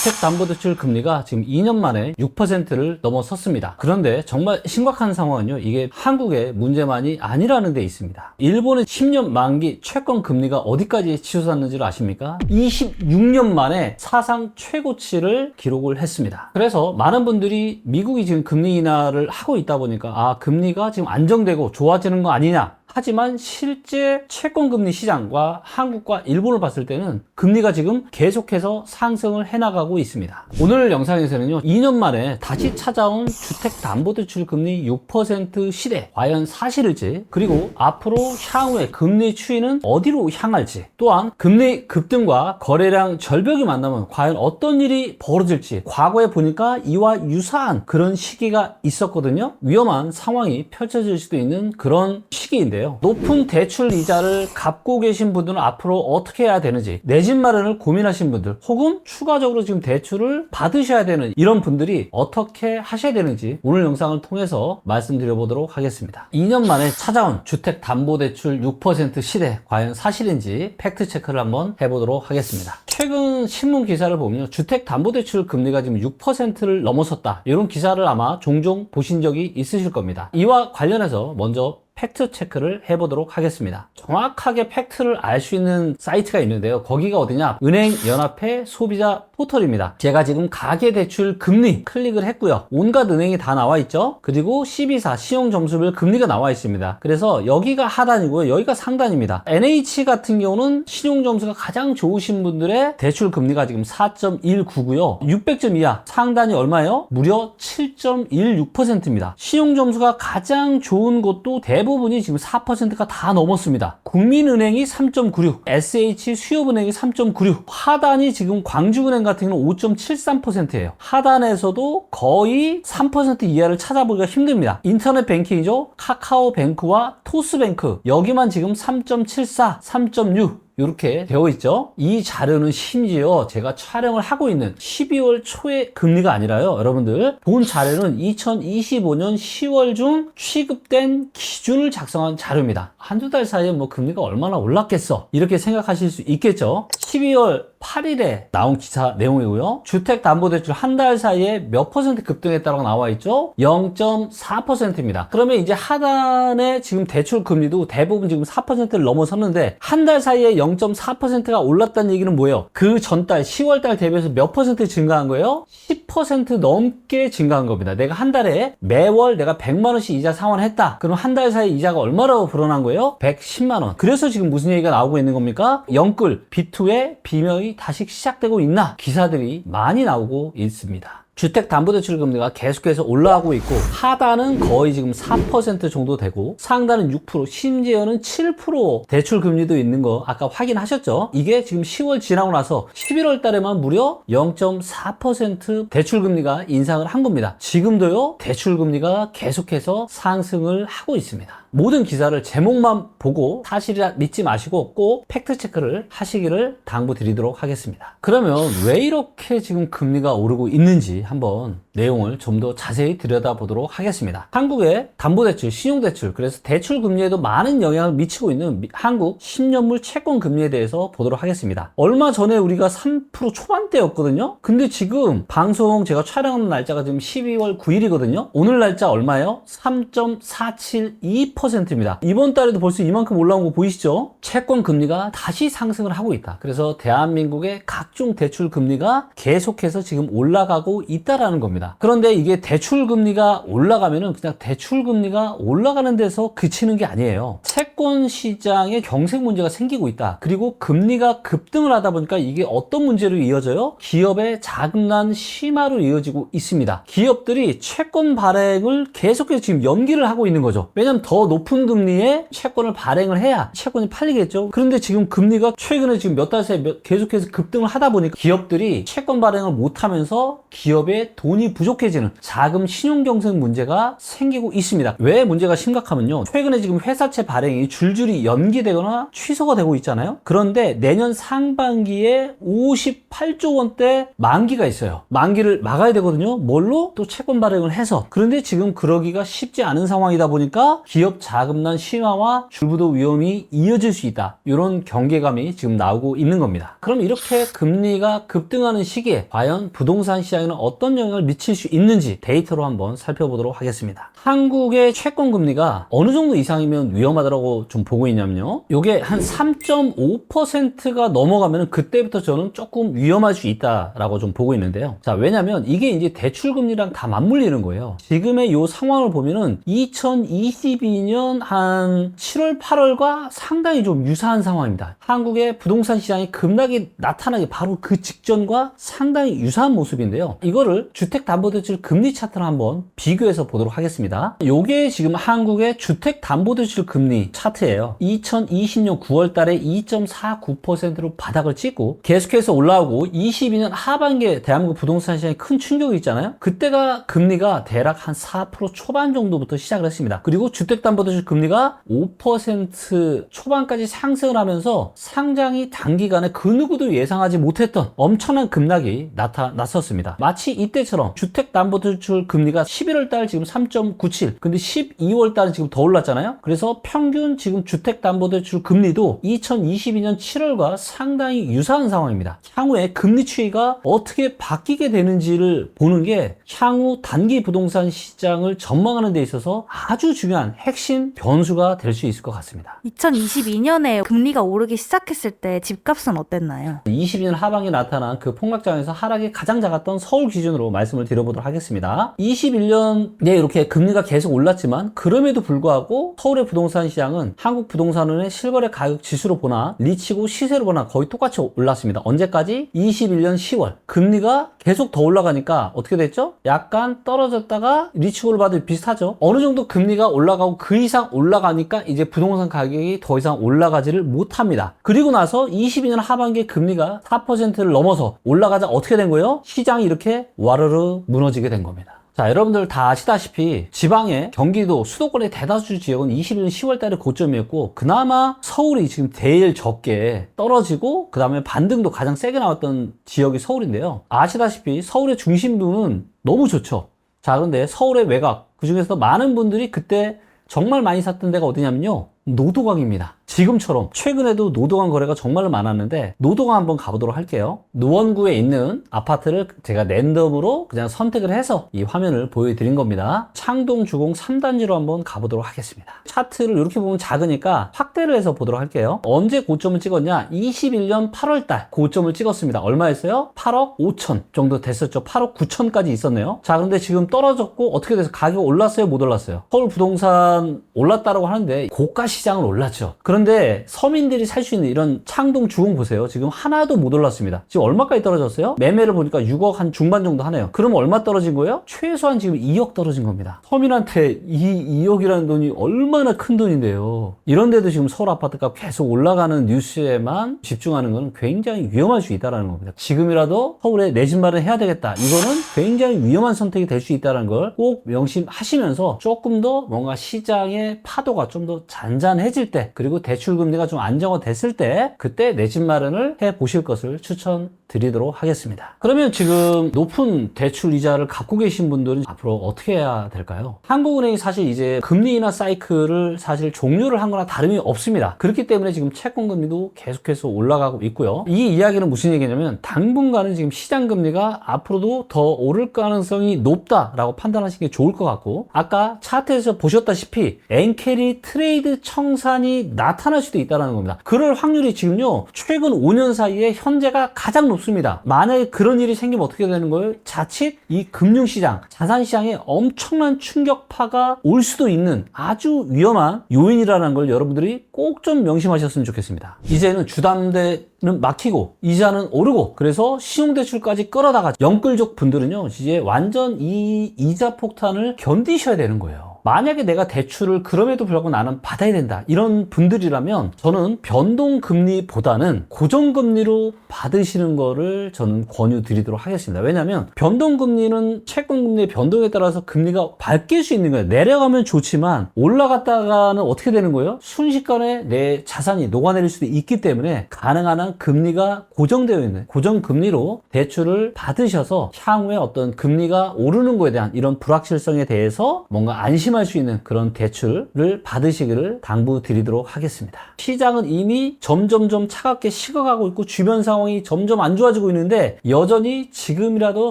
주택담보대출 금리가 지금 2년 만에 6%를 넘어섰습니다. 그런데 정말 심각한 상황은요, 이게 한국의 문제만이 아니라는 데 있습니다. 일본의 10년 만기 채권 금리가 어디까지 치솟았는지를 아십니까? 26년 만에 사상 최고치를 기록을 했습니다. 그래서 많은 분들이 미국이 지금 금리 인하를 하고 있다 보니까 금리가 지금 안정되고 좋아지는 거 아니냐, 하지만 실제 채권금리 시장과 한국과 일본을 봤을 때는 금리가 지금 계속해서 상승을 해나가고 있습니다. 오늘 영상에서는요, 2년 만에 다시 찾아온 주택담보대출 금리 6% 시대 과연 사실일지, 그리고 앞으로 향후의 금리 추이는 어디로 향할지, 또한 금리 급등과 거래량 절벽이 만나면 과연 어떤 일이 벌어질지, 과거에 보니까 이와 유사한 그런 시기가 있었거든요. 위험한 상황이 펼쳐질 수도 있는 그런 시기인데요. 높은 대출 이자를 갚고 계신 분들은 앞으로 어떻게 해야 되는지, 내 집 마련을 고민하신 분들, 혹은 추가적으로 지금 대출을 받으셔야 되는 이런 분들이 어떻게 하셔야 되는지 오늘 영상을 통해서 말씀드려 보도록 하겠습니다. 2년 만에 찾아온 주택담보대출 6% 시대 과연 사실인지 팩트 체크를 한번 해보도록 하겠습니다. 최근 신문 기사를 보면 주택담보대출 금리가 지금 6%를 넘어섰다, 이런 기사를 아마 종종 보신 적이 있으실 겁니다. 이와 관련해서 먼저 팩트 체크를 해보도록 하겠습니다. 정확하게 팩트를 알 수 있는 사이트가 있는데요, 거기가 어디냐, 은행연합회 소비자 포털입니다. 제가 지금 가계대출 금리 클릭을 했고요, 온갖 은행이 다 나와 있죠. 그리고 12사 신용점수별 금리가 나와 있습니다. 그래서 여기가 하단이고요, 여기가 상단입니다. NH 같은 경우는 신용점수가 가장 좋으신 분들의 대출 금리가 지금 4.19고요 600점 이하 상단이 얼마예요? 무려 7.16%입니다 신용점수가 가장 좋은 곳도 대부분이 지금 4%가 다 넘었습니다. 국민은행이 3.96, SH 수협은행이 3.96, 하단이 지금 광주은행 같은 경우는 5.73%예요. 하단에서도 거의 3% 이하를 찾아보기가 힘듭니다. 인터넷 뱅킹이죠. 카카오뱅크와 토스뱅크, 여기만 지금 3.74, 3.6 이렇게 되어 있죠. 이 자료는 심지어 제가 촬영을 하고 있는 12월 초의 금리가 아니라요, 여러분들 본 자료는 2025년 10월 중 취급된 기준을 작성한 자료입니다. 한두 달 사이에 뭐 금리가 얼마나 올랐겠어, 이렇게 생각하실 수 있겠죠. 12월 8일에 나온 기사 내용이고요, 주택담보대출 한 달 사이에 몇 퍼센트 급등했다고 나와 있죠? 0.4%입니다. 그러면 이제 하단에 지금 대출 금리도 대부분 지금 4%를 넘어섰는데, 한 달 사이에 0.4%가 올랐다는 얘기는 뭐예요? 그 전달 10월달 대비해서 몇 퍼센트 증가한 거예요? 10% 넘게 증가한 겁니다. 내가 한 달에 매월 내가 100만원씩 이자 상환했다, 그럼 한 달 사이 이자가 얼마로 불어난 거예요? 110만원. 그래서 지금 무슨 얘기가 나오고 있는 겁니까? 영끌 B2의 비명이 다시 시작되고 있나? 기사들이 많이 나오고 있습니다. 주택담보대출 금리가 계속해서 올라가고 있고, 하단은 거의 지금 4% 정도 되고 상단은 6%, 심지어는 7% 대출 금리도 있는 거 아까 확인하셨죠? 이게 지금 10월 지나고 나서 11월 달에만 무려 0.4% 대출 금리가 인상을 한 겁니다. 지금도요, 대출 금리가 계속해서 상승을 하고 있습니다. 모든 기사를 제목만 보고 사실이라 믿지 마시고 꼭 팩트 체크를 하시기를 당부드리도록 하겠습니다. 그러면 왜 이렇게 지금 금리가 오르고 있는지 한번 내용을 좀 더 자세히 들여다보도록 하겠습니다. 한국의 담보대출, 신용대출, 그래서 대출 금리에도 많은 영향을 미치고 있는 한국 10년물 채권 금리에 대해서 보도록 하겠습니다. 얼마 전에 우리가 3% 초반대였거든요. 근데 지금 방송 제가 촬영하는 날짜가 지금 12월 9일이거든요. 오늘 날짜 얼마예요? 3.472%입니다. 이번 달에도 벌써 이만큼 올라온 거 보이시죠? 채권 금리가 다시 상승을 하고 있다. 그래서 대한민국의 각종 대출 금리가 계속해서 지금 올라가고 있다라는 겁니다. 그런데 이게 대출 금리가 올라가면은 그냥 대출 금리가 올라가는 데서 그치는 게 아니에요. 채권 시장에 경색 문제가 생기고 있다. 그리고 금리가 급등을 하다 보니까 이게 어떤 문제로 이어져요? 기업의 자금난 심화로 이어지고 있습니다. 기업들이 채권 발행을 계속해서 지금 연기를 하고 있는 거죠. 왜냐면 더 높은 금리에 채권을 발행을 해야 채권이 팔리겠죠. 그런데 지금 금리가 최근에 지금 몇 달 사이에 계속해서 급등을 하다 보니까 기업들이 채권 발행을 못하면서 기업의 돈이 돈이 부족해지는 자금 신용 경색 문제가 생기고 있습니다. 왜 문제가 심각하면요, 최근에 지금 회사채 발행이 줄줄이 연기되거나 취소가 되고 있잖아요. 그런데 내년 상반기에 58조 원대 만기가 있어요. 만기를 막아야 되거든요. 뭘로? 또 채권 발행을 해서. 그런데 지금 그러기가 쉽지 않은 상황이다 보니까 기업 자금난 심화와 줄부도 위험이 이어질 수 있다, 이런 경계감이 지금 나오고 있는 겁니다. 그럼 이렇게 금리가 급등하는 시기에 과연 부동산 시장에는 어떤 영향을 미칠 수 있는지 데이터로 한번 살펴보도록 하겠습니다. 한국의 채권 금리가 어느 정도 이상이면 위험하다고 좀 보고 있냐면요, 이게 한 3.5%가 넘어가면 그때부터 저는 조금 위험할 수 있다라고 좀 보고 있는데요. 자, 왜냐면 이게 이제 대출 금리랑 다 맞물리는 거예요. 지금의 이 상황을 보면은 2022년 한 7월, 8월과 상당히 좀 유사한 상황입니다. 한국의 부동산 시장이 급락이 나타나기 바로 그 직전과 상당히 유사한 모습인데요. 이거를 주택담보대출 금리 차트를 한번 비교해서 보도록 하겠습니다. 이게 지금 한국의 주택담보대출 금리 차트예요. 2020년 9월 달에 2.49%로 바닥을 찍고 계속해서 올라오고 22년 하반기에 대한민국 부동산 시장에 큰 충격이 있잖아요. 그때가 금리가 대략 한 4% 초반 정도부터 시작을 했습니다. 그리고 주택담보대출 금리가 5% 초반까지 상승을 하면서 상당히 단기간에 그 누구도 예상하지 못했던 엄청난 급락이 나타났었습니다. 마치 이때처럼 주택담보대출 금리가 11월 달 지금 3.97, 근데 12월 달은 지금 더 올랐잖아요. 그래서 평균 지금 주택담보대출 금리도 2022년 7월과 상당히 유사한 상황입니다. 향후에 금리 추이가 어떻게 바뀌게 되는지를 보는 게 향후 단기 부동산 시장을 전망하는 데 있어서 아주 중요한 핵심 변수가 될 수 있을 것 같습니다. 2022년에 금리가 오르기 시작했을 때 집값은 어땠나요? 22년 하반기에 나타난 그 폭락장에서 하락이 가장 작았던 서울 기준으로 말씀을 드려보도록 하겠습니다. 21년에 이렇게 금리가 계속 올랐지만 그럼에도 불구하고 서울의 부동산 시장은 한국 부동산원의 실거래 가격 지수로 보나 리치고 시세로 보나 거의 똑같이 올랐습니다. 언제까지? 21년 10월. 금리가 계속 더 올라가니까 어떻게 됐죠? 약간 떨어졌다가 리치고를 봐도 비슷하죠. 어느 정도 금리가 올라가고 그 이상 올라가니까 이제 부동산 가격이 더 이상 올라가지를 못합니다. 그리고 나서 22년 하반기에 금리가 4%를 넘어서 올라가자 어떻게 된 거예요? 시장이 이렇게 와르르 무너지게 된 겁니다. 자, 여러분들 다 아시다시피 지방의 경기도 수도권의 대다수 지역은 21년 10월 달에 고점이었고 그나마 서울이 지금 제일 적게 떨어지고 그 다음에 반등도 가장 세게 나왔던 지역이 서울인데요. 아시다시피 서울의 중심부는 너무 좋죠. 자, 그런데 서울의 외곽, 그 중에서 많은 분들이 그때 정말 많이 샀던 데가 어디냐면요, 노도강입니다. 지금처럼 최근에도 노도강 거래가 정말로 많았는데 노도강 한번 가보도록 할게요. 노원구에 있는 아파트를 제가 랜덤으로 그냥 선택을 해서 이 화면을 보여드린 겁니다. 창동 주공 3단지로 한번 가보도록 하겠습니다. 차트를 이렇게 보면 작으니까 확대를 해서 보도록 할게요. 언제 고점을 찍었냐? 21년 8월달 고점을 찍었습니다. 얼마였어요? 8억 5천 정도 됐었죠. 8억 9천까지 있었네요. 자, 그런데 지금 떨어졌고 어떻게 돼서 가격 올랐어요? 못 올랐어요? 서울 부동산 올랐다라고 하는데 고가 시장은 올랐죠. 그런데 서민들이 살 수 있는 이런 창동 주공 보세요. 지금 하나도 못 올랐습니다. 지금 얼마까지 떨어졌어요? 매매를 보니까 6억 한 중반 정도 하네요. 그럼 얼마 떨어진 거예요? 최소한 지금 2억 떨어진 겁니다. 서민한테 2억이라는 돈이 얼마나 큰 돈인데요. 이런데도 지금 서울 아파트가 계속 올라가는 뉴스에만 집중하는 건 굉장히 위험할 수 있다는 겁니다. 지금이라도 서울에 내 집 마련해야 되겠다. 이거는 굉장히 위험한 선택이 될 수 있다는 걸 꼭 명심하시면서 조금 더 뭔가 시장의 파도가 좀 더 잔잔해질 때, 그리고 대출 금리가 좀 안정화됐을 때 그때 내 집 마련을 해 보실 것을 추천드리도록 하겠습니다. 그러면 지금 높은 대출 이자를 갖고 계신 분들은 앞으로 어떻게 해야 될까요? 한국은행이 사실 이제 금리 인하 사이클을 사실 종료를 한 거나 다름이 없습니다. 그렇기 때문에 지금 채권 금리도 계속해서 올라가고 있고요. 이 이야기는 무슨 얘기냐면 당분간은 지금 시장 금리가 앞으로도 더 오를 가능성이 높다라고 판단하시는 게 좋을 것 같고, 아까 차트에서 보셨다시피 엔캐리 트레이드 청산이 나타날 수도 있다는 겁니다. 그럴 확률이 지금요 최근 5년 사이에 현재가 가장 높습니다. 만약에 그런 일이 생기면 어떻게 되는 거예요? 자칫 이 금융시장, 자산시장에 엄청난 충격파가 올 수도 있는 아주 위험한 요인이라는 걸 여러분들이 꼭 좀 명심하셨으면 좋겠습니다. 이제는 주담대는 막히고 이자는 오르고 그래서 신용대출까지 끌어다가 영끌족 분들은요 이제 완전 이 이자 폭탄을 견디셔야 되는 거예요. 만약에 내가 대출을 그럼에도 불구하고 나는 받아야 된다, 이런 분들이라면 저는 변동금리보다는 고정금리로 받으시는 거를 저는 권유드리도록 하겠습니다. 왜냐하면 변동금리는 채권금리의 변동에 따라서 금리가 바뀔 수 있는 거예요. 내려가면 좋지만 올라갔다가는 어떻게 되는 거예요? 순식간에 내 자산이 녹아내릴 수도 있기 때문에 가능한 한 금리가 고정되어 있는 고정금리로 대출을 받으셔서 향후에 어떤 금리가 오르는 거에 대한 이런 불확실성에 대해서 뭔가 안심할 수 있는 그런 대출을 받으시기를 당부드리도록 하겠습니다. 시장은 이미 점점점 차갑게 식어가고 있고 주변 상황이 점점 안 좋아지고 있는데 여전히 지금이라도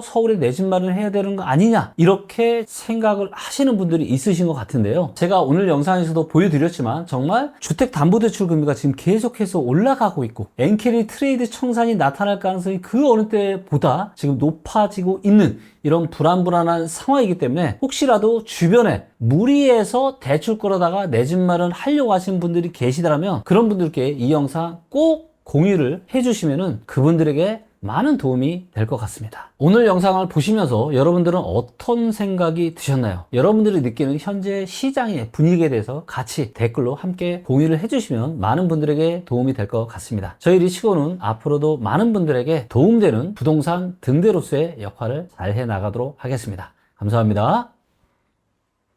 서울에 내 집 마련해야 되는 거 아니냐, 이렇게 생각을 하시는 분들이 있으신 것 같은데요. 제가 오늘 영상에서도 보여드렸지만 정말 주택담보대출 금리가 지금 계속해서 올라가고 있고 엔캐리 트레이드 청산이 나타날 가능성이 그 어느 때보다 지금 높아지고 있는 이런 불안불안한 상황이기 때문에 혹시라도 주변에 무리해서 대출 끌어다가 내 집 마련 하려고 하시는 분들이 계시더라면 그런 분들께 이 영상 꼭 공유를 해주시면은 그분들에게 많은 도움이 될 것 같습니다. 오늘 영상을 보시면서 여러분들은 어떤 생각이 드셨나요? 여러분들이 느끼는 현재 시장의 분위기에 대해서 같이 댓글로 함께 공유를 해주시면 많은 분들에게 도움이 될 것 같습니다. 저희 리치고는 앞으로도 많은 분들에게 도움되는 부동산 등대로서의 역할을 잘 해나가도록 하겠습니다. 감사합니다.